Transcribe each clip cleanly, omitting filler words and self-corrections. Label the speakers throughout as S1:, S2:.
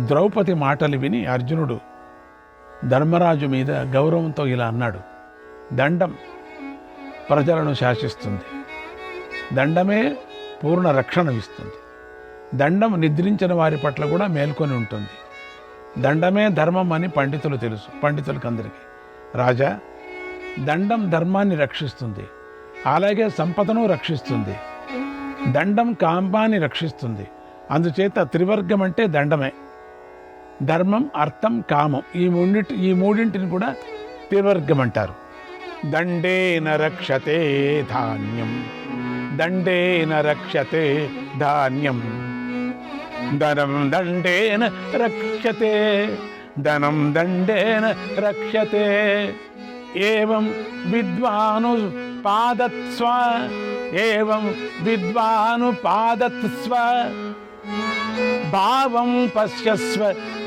S1: ద్రౌపది మాటలు విని అర్జునుడు ధర్మరాజు మీద గౌరవంతో ఇలా అన్నాడు, దండం ప్రజలను శాసిస్తుంది, దండమే పూర్ణ రక్షణ ఇస్తుంది, దండం నిద్రించిన వారి పట్ల కూడా మేల్కొని ఉంటుంది, దండమే ధర్మం అని పండితులు తెలుసు, పండితులకందరికీ. రాజా, దండం ధర్మాన్ని రక్షిస్తుంది, అలాగే సంపదను రక్షిస్తుంది, దండం కామాన్ని రక్షిస్తుంది. అందుచేత త్రివర్గం అంటే దండమే. ధర్మం, అర్థం, కామం ఈ మూడింటిని కూడా త్రివర్గం అంటారు. దండేన రక్షతే ధాన్యం, దండేన రక్షతే ధాన్యం, ధనం దండేన రక్షతే, ధనం దండేన రక్షతే. ఏవం విద్వానుపాదత్స్వ, ఏవం విద్వానుపాదత్స్వ, భావం పశ్యస్వ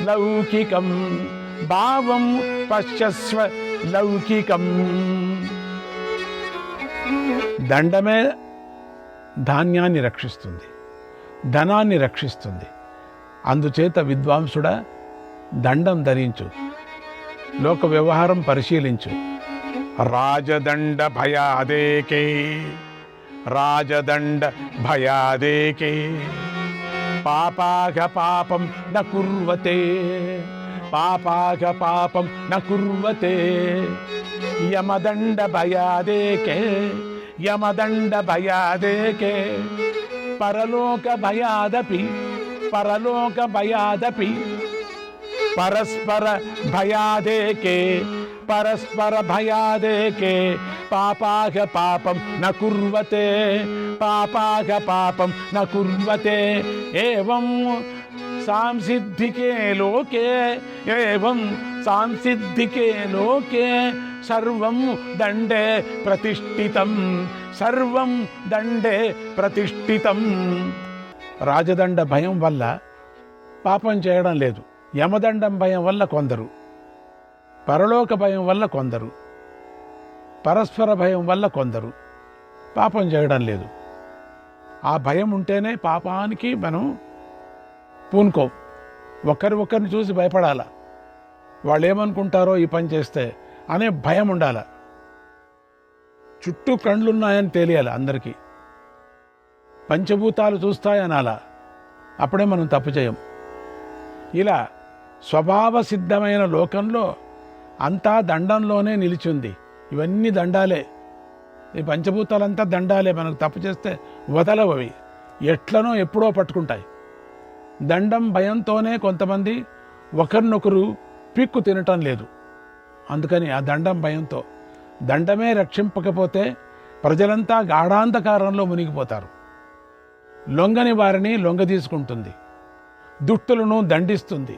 S1: లౌకికం, భావం పశ్యస్వ లౌకికం. దండమే ధాన్యాన్ని రక్షిస్తుంది, ధనాన్ని రక్షిస్తుంది. అందుచేత విద్వాంసుడా దండం ధరించు, లోక వ్యవహారం పరిశీలించు. రాజదండ భయాదేకే, రాజదండ భయాదేకే, పాపాఘ పాపం న కుర్వతే, పాపాఘ పాపం న కుర్వతే. యమదండ భయాదేకే, యమదండ భయాదేకే, పరలోక భయాదపి, పరలోక భయాదపి, పరస్పర భయాదేకే, పరస్పర భయాదేకే, పాపాఘ పాపం న కుర్వతే, పాపాఘ పాపం న కుర్వతే. ఏవం సాంసిద్ధికే లోకే, ఏవం సాంసిద్ధికే లోకే, సర్వం దండే ప్రతిష్ఠితం, సర్వం దండే ప్రతిష్ఠితం. రాజదండ భయం వల్ల పాపం చేయడం లేదు, యమదండం భయం వల్ల కొందరు, పరలోక భయం వల్ల కొందరు, పరస్పర భయం వల్ల కొందరు పాపం చేయడం లేదు. ఆ భయం ఉంటేనే పాపానికి మనం పూనుకోం. ఒకరిని చూసి భయపడాల, వాళ్ళు ఏమనుకుంటారో ఈ పని చేస్తే అనే భయం ఉండాల. చుట్టూ కండ్లున్నాయని తెలియాలి అందరికీ, పంచభూతాలు చూస్తాయనాలా, అప్పుడే మనం తప్పు చేయం. ఇలా స్వభావ సిద్ధమైన లోకంలో అంతా దండంలోనే నిలిచింది. ఇవన్నీ దండాలే, ఈ పంచభూతాలంతా దండాలే. మనకు తప్పు చేస్తే వదలవవి, ఎట్లనో ఎప్పుడో పట్టుకుంటాయి. దండం భయంతోనే కొంతమంది ఒకరినొకరు పిక్కు తినటం లేదు. అందుకని ఆ దండం భయంతో, దండమే రక్షింపకపోతే ప్రజలంతా గాఢాంధకారంలో మునిగిపోతారు. లొంగని వారిని లొంగ తీసుకుంటుంది, దుష్టులను దండిస్తుంది,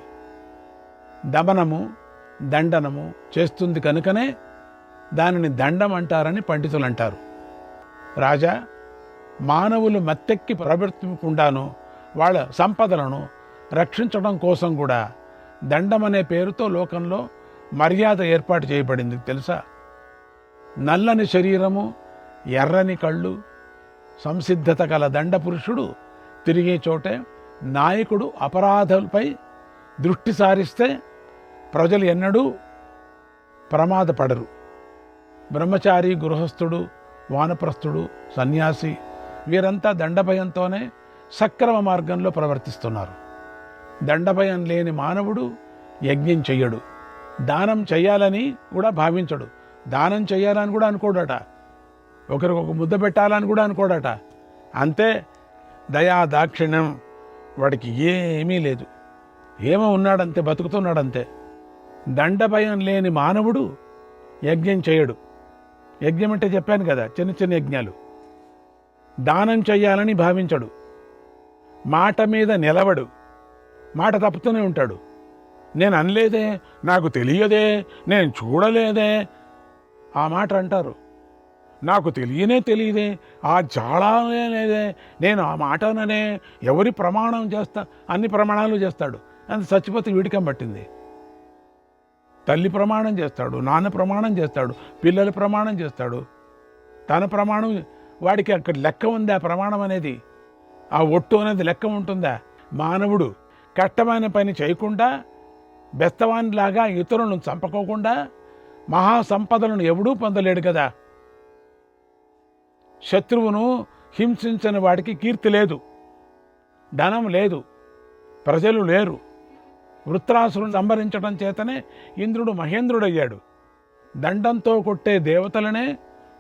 S1: దమనము దండనము చేస్తుంది. కనుకనే దానిని దండం అంటారని పండితులు అంటారు. రాజా, మానవులు మత్తెక్కి ప్రవర్తించకుండాను వాళ్ళ సంపదలను రక్షించడం కోసం కూడా దండం అనే పేరుతో లోకంలో మర్యాద ఏర్పాటు చేయబడింది తెలుసా. నల్లని శరీరము, ఎర్రని కళ్ళు, సంసిద్ధత గల దండ పురుషుడు తిరిగే చోటే నాయకుడు అపరాధులపై దృష్టి సారిస్తే ప్రజలు ఎన్నడూ ప్రమాదపడరు. బ్రహ్మచారి, గృహస్థుడు, వానప్రస్థుడు, సన్యాసి వీరంతా దండభయంతోనే సక్రమ మార్గంలో ప్రవర్తిస్తున్నారు. దండభయం లేని మానవుడు యజ్ఞం చెయ్యడు, దానం చెయ్యాలని కూడా భావించడు, దానం చెయ్యాలని కూడా అనుకోడట, ఒకరికొక ముద్ద పెట్టాలని కూడా అనుకోడట. అంతే, దయా దాక్షిణ్యం వాడికి ఏమీ లేదు, ఏమో ఉన్నాడంతే, బతుకుతున్నాడంతే. దండభయం లేని మానవుడు యజ్ఞం చేయడు. యజ్ఞం అంటే చెప్పాను కదా, చిన్న చిన్న యజ్ఞాలు. దానం చెయ్యాలని భావించడు, మాట మీద నిలబడు, మాట తప్పుతూనే ఉంటాడు. నేను అనలేదే, నాకు తెలియదే, నేను చూడలేదే, ఆ మాట అంటారు. నాకు తెలియదే, ఆ జాడానే లేదే, నేను ఆ మాటననే, ఎవరి ప్రమాణం చేస్తా, అన్ని ప్రమాణాలు చేస్తాడు. అంత చచ్చిపోతే వీడికం పట్టింది. తల్లి ప్రమాణం చేస్తాడు, నాన్న ప్రమాణం చేస్తాడు, పిల్లల ప్రమాణం చేస్తాడు, తన ప్రమాణం. వాడికి అక్కడ లెక్క ఉందా ప్రమాణం అనేది? ఆ ఒట్టు అనేది లెక్క ఉంటుందా? మానవుడు కష్టమైన పని చేయకుండా, బెస్తవానిలాగా ఇతరులను చంపకోకుండా మహాసంపదలను ఎవడూ పొందలేడు కదా. శత్రువును హింసించని వాడికి కీర్తి లేదు, ధనం లేదు, ప్రజలు లేరు. వృత్రాసురుని సంహరించడం చేతనే ఇంద్రుడు మహేంద్రుడయ్యాడు. దండంతో కొట్టే దేవతలనే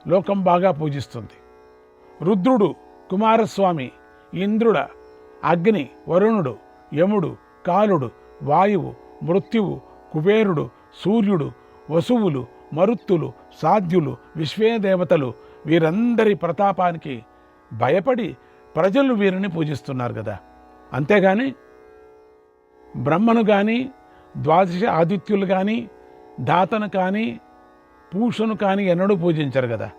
S1: లోకం బాగా పూజిస్తుంది. రుద్రుడు, కుమారస్వామి, ఇంద్రుడ, అగ్ని, వరుణుడు, యముడు, కాలుడు, వాయువు, మృత్యువు, కుబేరుడు, సూర్యుడు, వసువులు, మరుత్తులు, సాధ్యులు, విశ్వేదేవతలు వీరందరి ప్రతాపానికి భయపడి ప్రజలు వీరిని పూజిస్తున్నారు కదా. అంతేగాని బ్రహ్మను కానీ, ద్వాదశ ఆదిత్యులు కానీ, ధాతను కానీ, పూషను కానీ ఎన్నడూ పూజించరు కదా.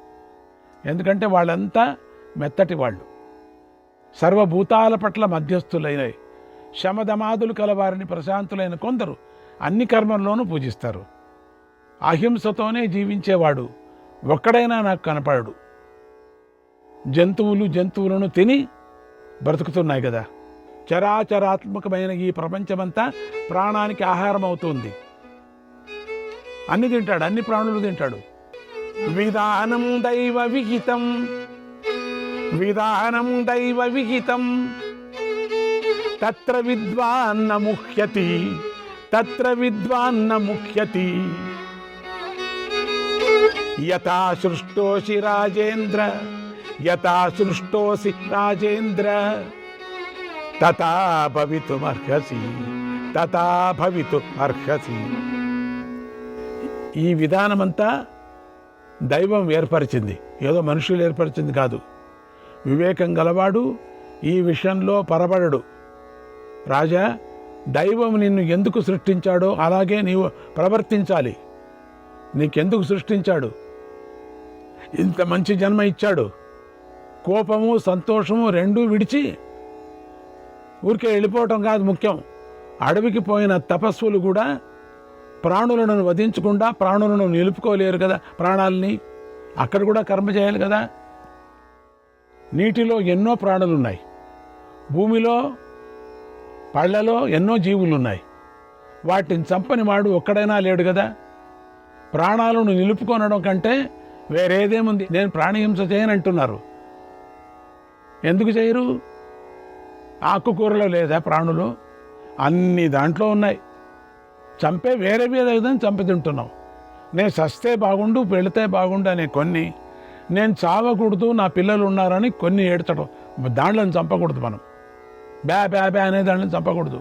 S1: ఎందుకంటే వాళ్ళంతా మెత్తటి వాళ్ళు, సర్వభూతాల పట్ల మధ్యస్థులైన శమధమాదులు కలవారిని ప్రశాంతులైన కొందరు అన్ని కర్మల్లోనూ పూజిస్తారు. అహింసతోనే జీవించేవాడు ఒక్కడైనా నాకు కనపడడు. జంతువులను తిని బ్రతుకుతున్నాయి కదా. చరాచరాత్మకమైన ఈ ప్రపంచమంతా ప్రాణానికి ఆహారం అవుతుంది. అన్ని తింటాడు, అన్ని ప్రాణులు తింటాడు. విధానం దైవ విహితం, విధానం దైవ విహితం, తత్ర విద్వాన్న ముహ్యతి, తత్ర విద్వాన్న ముహ్యతి. యథా సృష్టోసి రాజేంద్ర, యథా సృష్టోసి రాజేంద్ర, తథా భవితుమర్హసి, తథా భవితుమర్హసి. ఈ విధానమంతా దైవం ఏర్పరిచింది, ఏదో మనుషులు ఏర్పరిచింది కాదు. వివేకం గలవాడు ఈ విషయంలో పరబడడు. రాజా, దైవం నిన్ను ఎందుకు సృష్టించాడో అలాగే నీవు ప్రవర్తించాలి. నీకెందుకు సృష్టించాడు? ఇంత మంచి జన్మ ఇచ్చాడు. కోపము సంతోషము రెండూ విడిచి ఊరికే వెళ్ళిపోవటం కాదు ముఖ్యం. అడవికి పోయిన తపస్సులు కూడా ప్రాణులను వధించకుండా ప్రాణులను నిలుపుకోలేరు కదా. ప్రాణాలని అక్కడ కూడా కర్మ చేయాలి కదా. నీటిలో ఎన్నో ప్రాణులున్నాయి, భూమిలో పళ్ళలో ఎన్నో జీవులున్నాయి. వాటిని చంపని వాడు ఒక్కడైనా లేడు కదా. ప్రాణాలను నిలుపుకొనడం కంటే వేరేదేముంది? నేను ప్రాణిహింస చేయనంటున్నారు. ఎందుకు చేయరు? ఆకుకూరలో లేదా ప్రాణులు? అన్ని దాంట్లో ఉన్నాయి. చంపే వేరే విధంగా చంపి తింటున్నాం. నేను చస్తే బాగుండు, పెళితే బాగుండు అనే కొన్ని, నేను చావకూడదు నా పిల్లలు ఉన్నారని కొన్ని ఏడ్చడం, దాంట్లో చంపకూడదు. మనం బ్యా బ్యా బ్యా అనే దాంట్లో చంపకూడదు.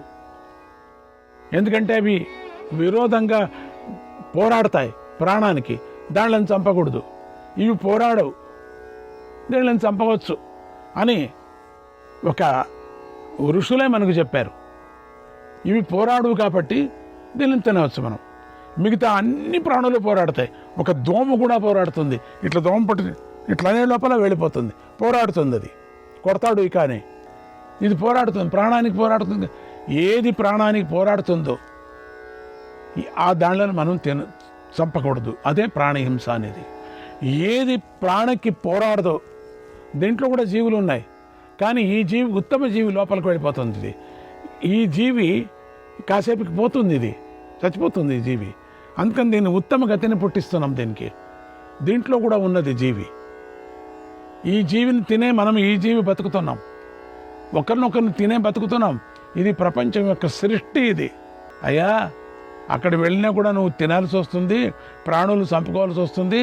S1: ఎందుకంటే అవి విరోధంగా పోరాడతాయి ప్రాణానికి, దాంట్లో చంపకూడదు. ఇవి పోరాడవు, దీళ్ళని చంపవచ్చు అని ఒక ఋషులే మనకు చెప్పారు. ఇవి పోరాడవు కాబట్టి దీనిని తినవచ్చు మనం. మిగతా అన్ని ప్రాణులు పోరాడతాయి. ఒక దోమ కూడా పోరాడుతుంది. ఇట్లా దోమ పట్టి ఇట్లా అనే లోపల వెళ్ళిపోతుంది, పోరాడుతుంది. అది కొడతాడు ఇక అని, ఇది పోరాడుతుంది, ప్రాణానికి పోరాడుతుంది. ఏది ప్రాణానికి పోరాడుతుందో ఆ దానిలను మనం చంపకూడదు. అదే ప్రాణహింస అనేది. ఏది ప్రాణకి పోరాడదో, దీంట్లో కూడా జీవులు ఉన్నాయి, కానీ ఈ జీవి ఉత్తమ జీవి లోపలికి వెళ్ళిపోతుంది. ఇది ఈ జీవి కాసేపుకి పోతుంది, ఇది చచ్చిపోతుంది ఈ జీవి. అందుకని దీన్ని ఉత్తమ గతిని పుట్టిస్తున్నాం దీనికి. దీంట్లో కూడా ఉన్నది జీవి. ఈ జీవిని తినే మనం ఈ జీవి బతుకుతున్నాం, ఒకరినొకరిని తినే బతుకుతున్నాం. ఇది ప్రపంచం యొక్క సృష్టి. ఇది అయ్యా, అక్కడ వెళ్ళినా కూడా నువ్వు తినాల్సి వస్తుంది, ప్రాణులు చంపుకోవాల్సి వస్తుంది.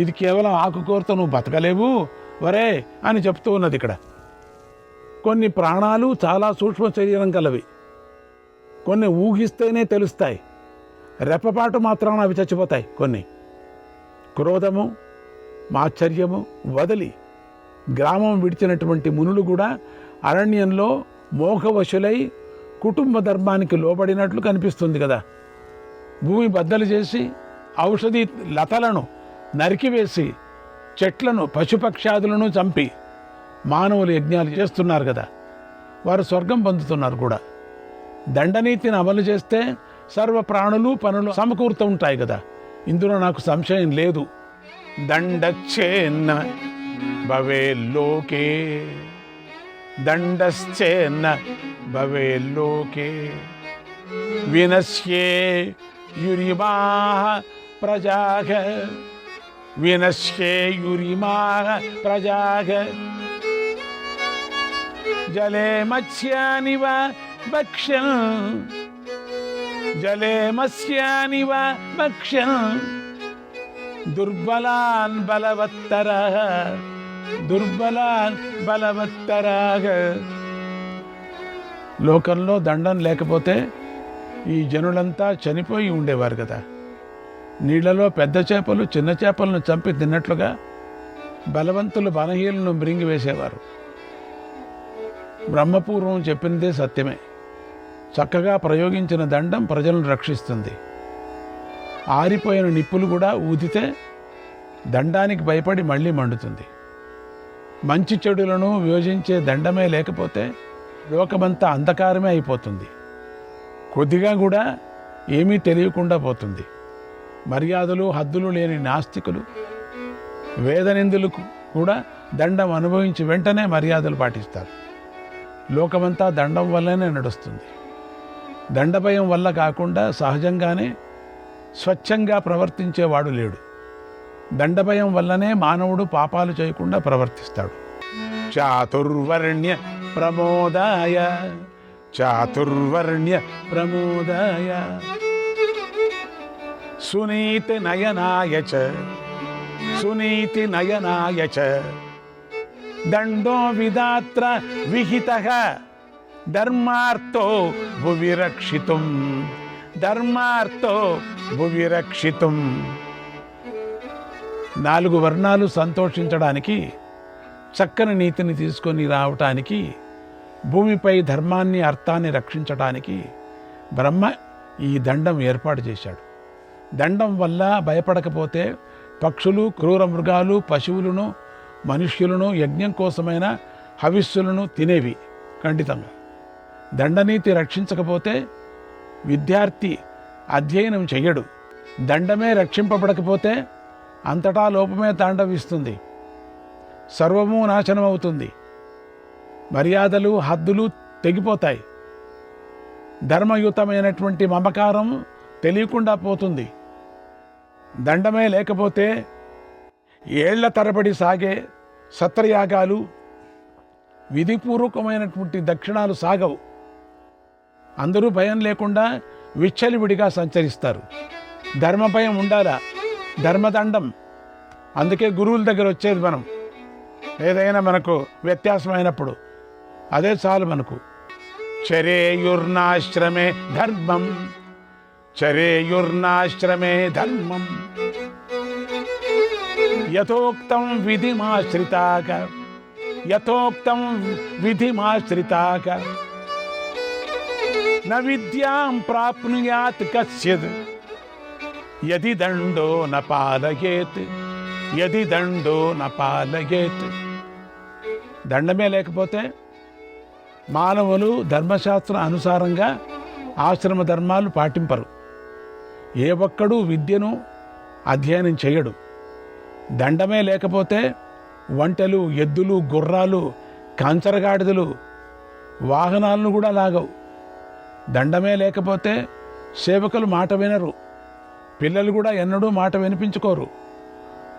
S1: ఇది కేవలం ఆకుకూరతో నువ్వు బతకలేవు వరే అని చెప్తూ ఉన్నది ఇక్కడ. కొన్ని ప్రాణాలు చాలా సూక్ష్మ శరీరం కలవి, కొన్ని ఊహిస్తేనే తెలుస్తాయి, రెప్పపాటు మాత్రాన అవి చచ్చిపోతాయి. కొన్ని క్రోధము మాశ్చర్యము వదిలి గ్రామం విడిచినటువంటి మునులు కూడా అరణ్యంలో మోహవశులై కుటుంబ ధర్మానికి లోబడినట్లు కనిపిస్తుంది కదా. భూమి బద్దలు చేసి ఔషధి లతలను నరికివేసి చెట్లను పశుపక్షాదులను చంపి మానవులు యజ్ఞాలు చేస్తున్నారు కదా. వారు స్వర్గం పొందుతున్నారు కూడా. దండనీతిని అమలు చేస్తే సర్వ ప్రాణులు పనులు సమకూరుతూ ఉంటాయి కదా. ఇందులో నాకు సంశయం లేదు. దండచ్చేన్న భవే లోకే, దండశ్చేన్న భవేల్లోకే వినశ్యే యురిమాః ప్రజాః వినశ్యే యురిమాః ప్రజాః జలే మత్స్యానివ భక్ష్యం జలే మత్స్యానివ భక్ష్యం దుర్బలాన్ బలవత్తరః దుర్బలాన్ బలవత్తరః. లోకంలో దండం లేకపోతే ఈ జనులంతా చనిపోయి ఉండేవారు కదా. నీళ్లలో పెద్ద చేపలు చిన్న చేపలను చంపి తిన్నట్లుగా బలవంతులు బలహీనలను మృంగివేసేవారు. బ్రహ్మపూర్వం చెప్పినదే సత్యమే. చక్కగా ప్రయోగించిన దండం ప్రజలను రక్షిస్తుంది. ఆరిపోయిన నిప్పులు కూడా ఊదితే దండానికి భయపడి మళ్ళీ మండుతుంది. మంచి చెడులను విభజించే దండమే లేకపోతే లోకమంతా అంధకారమే అయిపోతుంది. కొద్దిగా కూడా ఏమీ తెలియకుండా పోతుంది. మర్యాదలు హద్దులు లేని నాస్తికులు వేదనిందులకు కూడా దండం అనుభవించి వెంటనే మర్యాదలు పాటిస్తారు. లోకమంతా దండం వల్లనే నడుస్తుంది. దండభయం వల్ల కాకుండా సహజంగానే స్వచ్ఛంగా ప్రవర్తించేవాడు లేడు. దండభయం వల్లనే మానవుడు పాపాలు చేయకుండా ప్రవర్తిస్తాడు. చాతుర్వర్ణ్య ప్రమోదాయ చాతుర్వర్ణ్య ప్రమోదాయ సునీతి నయనాయ చ సునీతి నయనాయ చ దండో విదాత్ర విహితః ధర్మార్థో భువి రక్షితుం ధర్మార్థో భువి రక్షితుం. 4 వర్ణాలు సంతోషించడానికి, చక్కని నీతిని తీసుకొని రావటానికి, భూమిపై ధర్మాన్ని అర్థాన్ని రక్షించడానికి బ్రహ్మ ఈ దండం ఏర్పాటు చేశాడు. దండం వల్ల భయపడకపోతే పక్షులు, క్రూర మృగాలు, పశువులను, మనుష్యులను యజ్ఞం కోసమైన హవిస్సులను తినేవి ఖండితంగా. దండనీతి రక్షించకపోతే విద్యార్థి అధ్యయనం చెయ్యడు. దండమే రక్షింపబడకపోతే అంతటా లోపమే తాండవిస్తుంది. సర్వము నాశనం అవుతుంది. మర్యాదలు హద్దులు తెగిపోతాయి. ధర్మయుతమైనటువంటి మమకారం తెలియకుండా పోతుంది. దండమే లేకపోతే ఏళ్ల తరబడి సాగే సత్రయాగాలు, విధిపూర్వకమైనటువంటి దక్షిణాలు సాగవు. అందరూ భయం లేకుండా విచ్చలివిడిగా సంచరిస్తారు. ధర్మభయం ఉండాలా, ధర్మదండం. అందుకే గురువుల దగ్గర వచ్చేది మనం. ఏదైనా మనకు వ్యత్యాసమైనప్పుడు అదే చాలు మనకు. చరేయుర్నాశ్రమే ధర్మం చరేయుర్నాశ్రమే ధర్మం యథోక్తం విధిమాశ్రితాక యథోక్తం విధిమాశ్రితాక న విద్యాం ప్రాప్నుయాత్ కస్యద్ యది దండో న పాలయేత్ యది దండో న పాలయేత్. దండమే లేకపోతే మానవులు ధర్మశాస్త్రం అనుసారంగా ఆశ్రమ ధర్మాలు పాటింపరు. ఏ ఒక్కడూ విద్యను అధ్యయనం చేయడు. దండమే లేకపోతే వంటలు, ఎద్దులు, గుర్రాలు, కంచరగాడిదలు, వాహనాలను కూడా లాగవు. దండమే లేకపోతే సేవకులు మాట వినరు. పిల్లలు కూడా ఎన్నడూ మాట వినిపించుకోరు.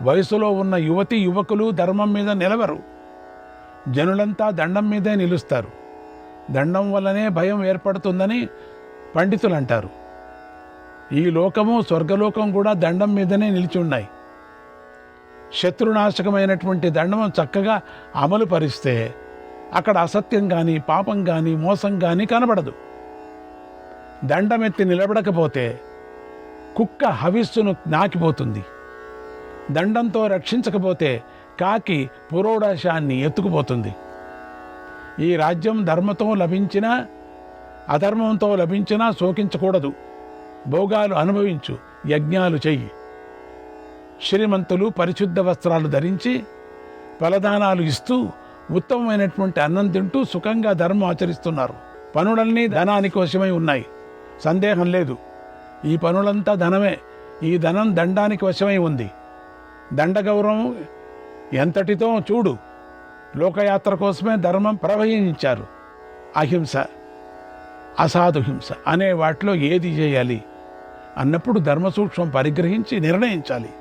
S1: వయసులో ఉన్న యువతి యువకులు ధర్మం మీద నిలవరు. జనులంతా దండం మీదే నిలుస్తారు. దండం వల్లనే భయం ఏర్పడుతుందని పండితులు అంటారు. ఈ లోకము స్వర్గలోకం కూడా దండం మీదనే నిలిచి ఉన్నాయి. శత్రునాశకమైనటువంటి దండం చక్కగా అమలు పరిస్తే అక్కడ అసత్యం కానీ, పాపం కానీ, మోసం కానీ కనబడదు. దండమెత్తి నిలబడకపోతే కుక్క హవిస్సును నాకిపోతుంది. దండంతో రక్షించకపోతే కాకి పురోడాశాన్ని ఎత్తుకుపోతుంది. ఈ రాజ్యం ధర్మంతో లభించినా అధర్మంతో లభించినా శోకించకూడదు. భోగాలు అనుభవించు, యజ్ఞాలు చెయ్యి. శ్రీమంతులు పరిశుద్ధ వస్త్రాలు ధరించి ఫలదానాలు ఇస్తూ ఉత్తమమైనటువంటి అన్నం తింటూ సుఖంగా ధర్మం ఆచరిస్తున్నారు. పనులన్నీ ధనానికి వశమై ఉన్నాయి, సందేహం లేదు. ఈ పనులంతా ధనమే. ఈ ధనం దండానికి వశమై ఉంది. దండగౌరవం ఎంతటితో చూడు. లోకయాత్ర కోసమే ధర్మం ప్రవహించారు. అహింస, అసాధు హింస అనే వాటిలో ఏది చేయాలి అన్నప్పుడు ధర్మసూక్ష్మం పరిగ్రహించి నిర్ణయించాలి.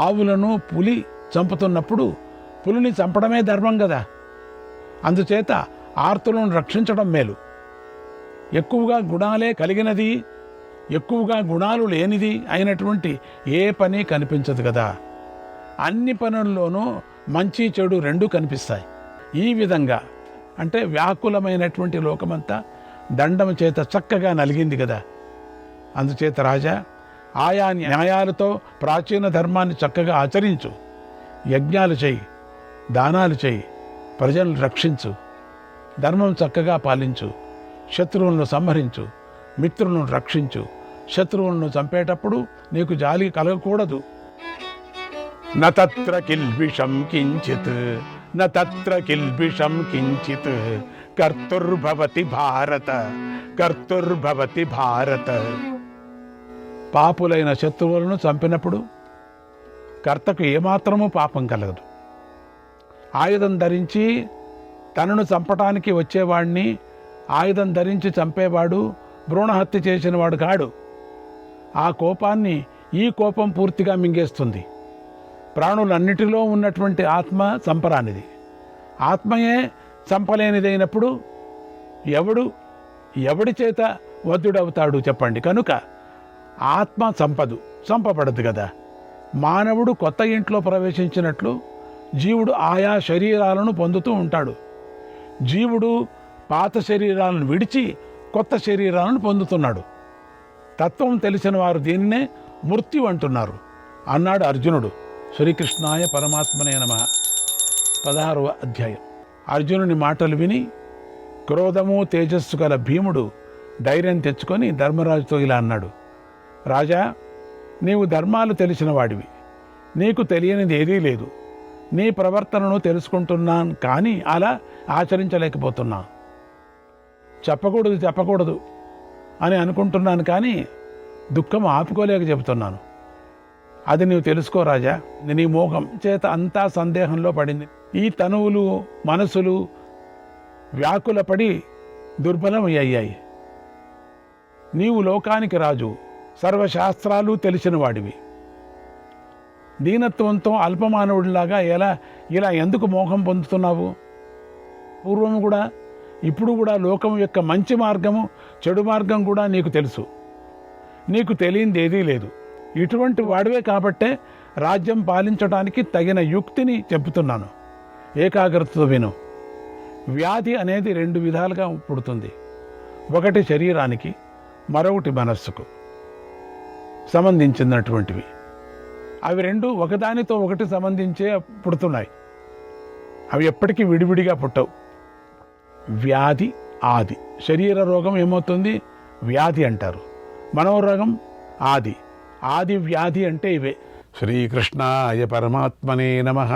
S1: ఆవులను పులి చంపుతున్నప్పుడు పులిని చంపడమే ధర్మం కదా. అందుచేత ఆర్తులను రక్షించడం మేలు. ఎక్కువగా గుణాలే కలిగినది, ఎక్కువగా గుణాలు లేనిది అయినటువంటి ఏ పని కనిపించదు కదా. అన్ని పనుల్లోనూ మంచి చెడు రెండూ కనిపిస్తాయి. ఈ విధంగా అంటే వ్యాకులమైనటువంటి లోకమంతా దండము చేత చక్కగా నలిగింది కదా. అందుచేత రాజా, ఆయా న్యాయాలతో ప్రాచీన ధర్మాన్ని చక్కగా ఆచరించు. యజ్ఞాలు చేయి, దానాలు చేయి, ప్రజలను రక్షించు, ధర్మం చక్కగా పాలించు, శత్రువులను సంహరించు, మిత్రులను రక్షించు. శత్రువులను చంపేటప్పుడు నీకు జాలి కలగకూడదు. నత్ర కిల్బిషం కించిత్, నత్ర కిల్బిషం కించిత్, కర్తుర్భవతి భారత, కర్తుర్భవతి భారత. పాపులైన శత్రువులను చంపినప్పుడు కర్తకు ఏమాత్రమూ పాపం కలగదు. ఆయుధం ధరించి తనను చంపటానికి వచ్చేవాడిని ఆయుధం ధరించి చంపేవాడు భ్రూణహత్య చేసినవాడు కాడు. ఆ కోపాన్ని ఈ కోపం పూర్తిగా మింగేస్తుంది. ప్రాణులన్నిటిలో ఉన్నటువంటి ఆత్మ చంపరానిది. ఆత్మయే చంపలేనిదైనప్పుడు ఎవడి చేత వద్దుడవుతాడు చెప్పండి. కనుక ఆత్మ చంపబడదు కదా. మానవుడు కొత్త ఇంట్లో ప్రవేశించినట్లు జీవుడు ఆయా శరీరాలను పొందుతూ ఉంటాడు. జీవుడు పాత శరీరాలను విడిచి కొత్త శరీరాలను పొందుతున్నాడు. తత్వం తెలిసిన వారు దీన్నే మృత్యు అంటున్నారు అన్నాడు అర్జునుడు. శ్రీకృష్ణాయ పరమాత్మనే నమః. 16వ అధ్యాయం. అర్జునుని మాటలు విని క్రోధము తేజస్సు గల భీముడు ధైర్యం తెచ్చుకొని ధర్మరాజుతో ఇలా అన్నాడు. రాజా, నీవు ధర్మాలు తెలిసిన వాడివి, నీకు తెలియనిది ఏదీ లేదు. నీ ప్రవర్తనను తెలుసుకుంటున్నాను, కానీ అలా ఆచరించలేకపోతున్నా. చెప్పకూడదు అని అనుకుంటున్నాను, కానీ దుఃఖం ఆపుకోలేక చెబుతున్నాను. అది నీవు తెలుసుకో రాజా. నీ మోహం చేత అంతా సందేహంలో పడింది. ఈ తనువులు మనసులు వ్యాకులపడి దుర్బలమయ్యాయి. నీవు లోకానికి రాజు, సర్వశాస్త్రాలు తెలిసిన వాడివి. దీనత్వంతో అల్పమానవుడిలాగా ఇలా ఎందుకు మోహం పొందుతున్నావు? పూర్వము కూడా ఇప్పుడు కూడా లోకం యొక్క మంచి మార్గము చెడు మార్గం కూడా నీకు తెలుసు. నీకు తెలియంది ఏదీ లేదు. ఇటువంటి వాడివే కాబట్టే రాజ్యం పాలించడానికి తగిన యుక్తిని చెబుతున్నాను. ఏకాగ్రతతో విను. వ్యాధి అనేది 2 విధాలుగా పుడుతుంది. ఒకటి శరీరానికి, మరొకటి మనస్సుకు సంబంధించినటువంటివి. అవి 2 ఒకదానితో ఒకటి సంబంధించే పుడుతున్నాయి. అవి ఎప్పటికీ విడివిడిగా పుట్టవు. వ్యాధి ఆది. శరీర రోగం ఏమవుతుంది? వ్యాధి అంటారు. మనోరోగం ఆది వ్యాధి అంటే ఇవే. శ్రీకృష్ణాయ పరమాత్మనే నమః.